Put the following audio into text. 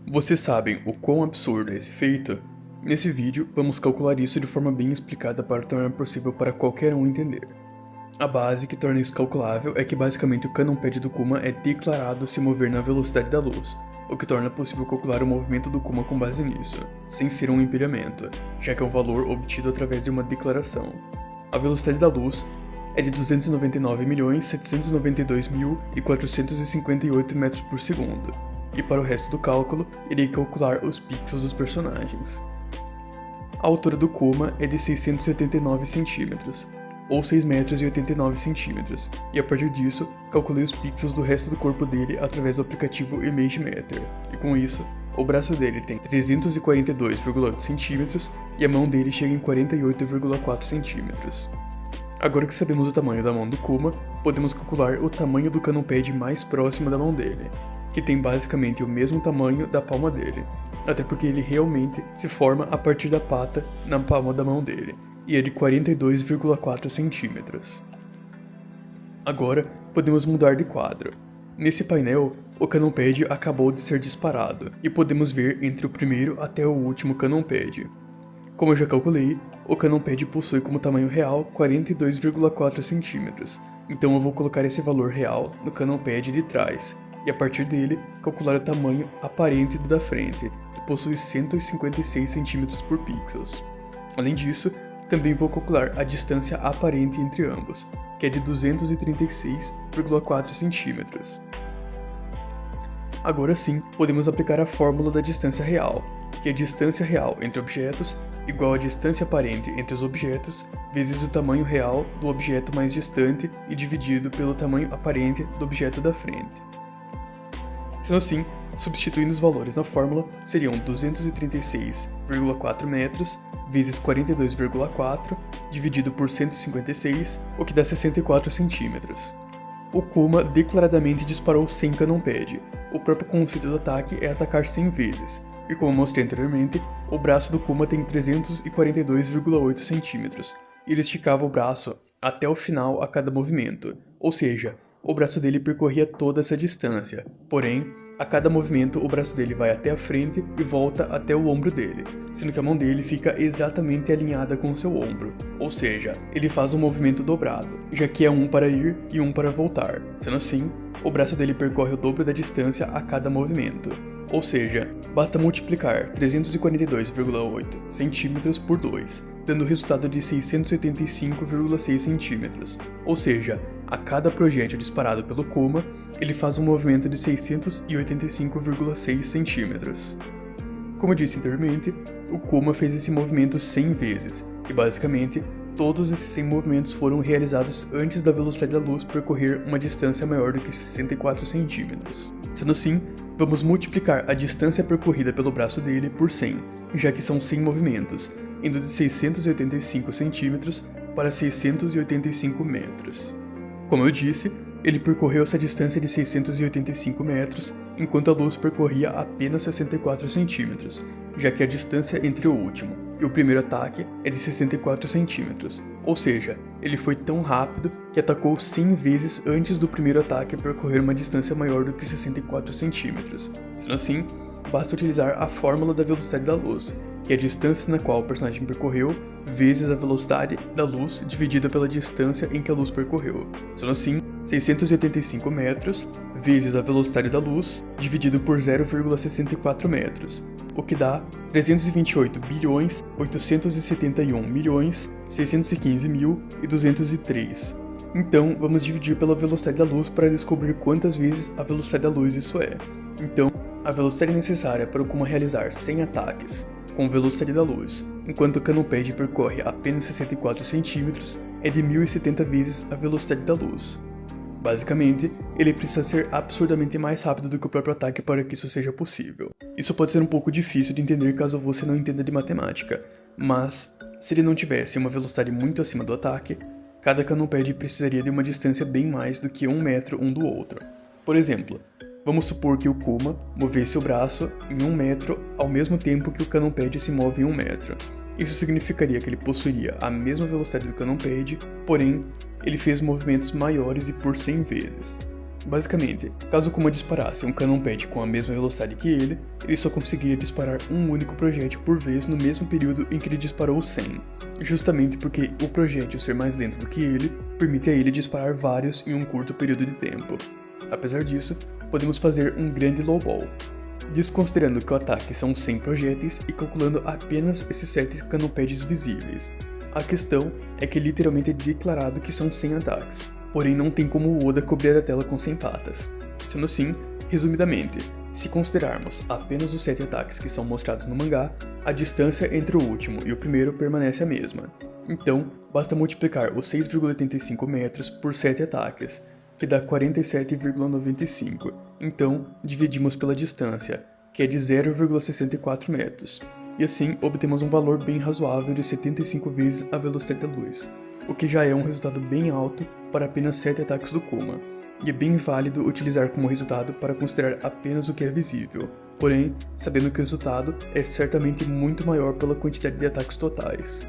Vocês sabem o quão absurdo é esse feito? Nesse vídeo, vamos calcular isso de forma bem explicada para tornar possível para qualquer um entender. A base que torna isso calculável é que basicamente o canopé do Kuma é declarado se mover na velocidade da luz, o que torna possível calcular o movimento do Kuma com base nisso, sem ser um empilhamento, já que é um valor obtido através de uma declaração. A velocidade da luz é de 299.792.458 metros por segundo, e para o resto do cálculo, irei calcular os pixels dos personagens. A altura do Kuma é de 689 centímetros, ou 6,89 metros, e a partir disso, calculei os pixels do resto do corpo dele através do aplicativo ImageMeter, e com isso, o braço dele tem 342,8 centímetros e a mão dele chega em 48,4 centímetros. Agora que sabemos o tamanho da mão do Kuma, podemos calcular o tamanho do canopé mais próximo da mão dele, que tem basicamente o mesmo tamanho da palma dele, até porque ele realmente se forma a partir da pata na palma da mão dele, e é de 42,4 centímetros. Agora, podemos mudar de quadro. Nesse painel, o canopé acabou de ser disparado, e podemos ver entre o primeiro até o último canopé. Como eu já calculei, o canopé possui como tamanho real 42,4 centímetros, então eu vou colocar esse valor real no canopé de trás, e a partir dele, calcular o tamanho aparente do da frente, que possui 156 centímetros por pixels. Além disso, também vou calcular a distância aparente entre ambos, que é de 236,4 centímetros. Agora sim, podemos aplicar a fórmula da distância real, que é a distância real entre objetos igual a distância aparente entre os objetos vezes o tamanho real do objeto mais distante e dividido pelo tamanho aparente do objeto da frente. Sendo assim, substituindo os valores na fórmula, seriam 236,4 metros vezes 42,4 dividido por 156, o que dá 64 centímetros. O Kuma declaradamente disparou sem canopé. O próprio conceito do ataque é atacar 100 vezes, e como mostrei anteriormente, o braço do Kuma tem 342,8 centímetros, e ele esticava o braço até o final a cada movimento, ou seja, o braço dele percorria toda essa distância, porém, a cada movimento o braço dele vai até a frente e volta até o ombro dele, sendo que a mão dele fica exatamente alinhada com o seu ombro, ou seja, ele faz um movimento dobrado, já que é um para ir e um para voltar, sendo assim, o braço dele percorre o dobro da distância a cada movimento, ou seja, basta multiplicar 342,8 centímetros por 2, dando o resultado de 685,6 centímetros, ou seja, a cada projétil disparado pelo Kuma, ele faz um movimento de 685,6 centímetros. Como eu disse anteriormente, o Kuma fez esse movimento 100 vezes, e basicamente, todos esses 100 movimentos foram realizados antes da velocidade da luz percorrer uma distância maior do que 64 centímetros. Sendo assim, vamos multiplicar a distância percorrida pelo braço dele por 100, já que são 100 movimentos, indo de 685 centímetros para 685 metros. Como eu disse, ele percorreu essa distância de 685 metros, enquanto a luz percorria apenas 64 centímetros, já que a distância entre o último e o primeiro ataque é de 64 centímetros, ou seja, ele foi tão rápido que atacou 100 vezes antes do primeiro ataque percorrer uma distância maior do que 64 centímetros. Sendo assim, basta utilizar a fórmula da velocidade da luz, que é a distância na qual o personagem percorreu, vezes a velocidade da luz dividida pela distância em que a luz percorreu. Sendo assim, 685 metros vezes a velocidade da luz dividido por 0,64 metros, o que dá 328.871.615.203. Então, vamos dividir pela velocidade da luz para descobrir quantas vezes a velocidade da luz isso é. Então, a velocidade necessária para o Kuma realizar 100 ataques com velocidade da luz, enquanto o canopé percorre apenas 64 centímetros, é de 1070 vezes a velocidade da luz. Basicamente, ele precisa ser absurdamente mais rápido do que o próprio ataque para que isso seja possível. Isso pode ser um pouco difícil de entender caso você não entenda de matemática, mas, se ele não tivesse uma velocidade muito acima do ataque, cada canopé precisaria de uma distância bem mais do que 1 metro um do outro. Por exemplo, vamos supor que o Kuma movesse o braço em 1 metro ao mesmo tempo que o canopé se move em 1 metro. Isso significaria que ele possuiria a mesma velocidade do canopé, porém, ele fez movimentos maiores e por 100 vezes. Basicamente, caso Kuma disparasse um Cannon Pad com a mesma velocidade que ele só conseguiria disparar um único projétil por vez no mesmo período em que ele disparou 100, justamente porque o projétil ser mais lento do que ele permite a ele disparar vários em um curto período de tempo. Apesar disso, podemos fazer um grande lowball. Desconsiderando que o ataque são 100 projéteis e calculando apenas esses 7 Cannon Pads visíveis. A questão é que literalmente é declarado que são 100 ataques, porém não tem como o Oda cobrir a tela com 100 patas. Sendo assim, resumidamente, se considerarmos apenas os 7 ataques que são mostrados no mangá, a distância entre o último e o primeiro permanece a mesma. Então, basta multiplicar os 6,85 metros por 7 ataques, que dá 47,95. Então, dividimos pela distância, que é de 0,64 metros. E assim, obtemos um valor bem razoável de 75 vezes a velocidade da luz, o que já é um resultado bem alto para apenas 7 ataques do Kuma, e é bem válido utilizar como resultado para considerar apenas o que é visível, porém, sabendo que o resultado é certamente muito maior pela quantidade de ataques totais.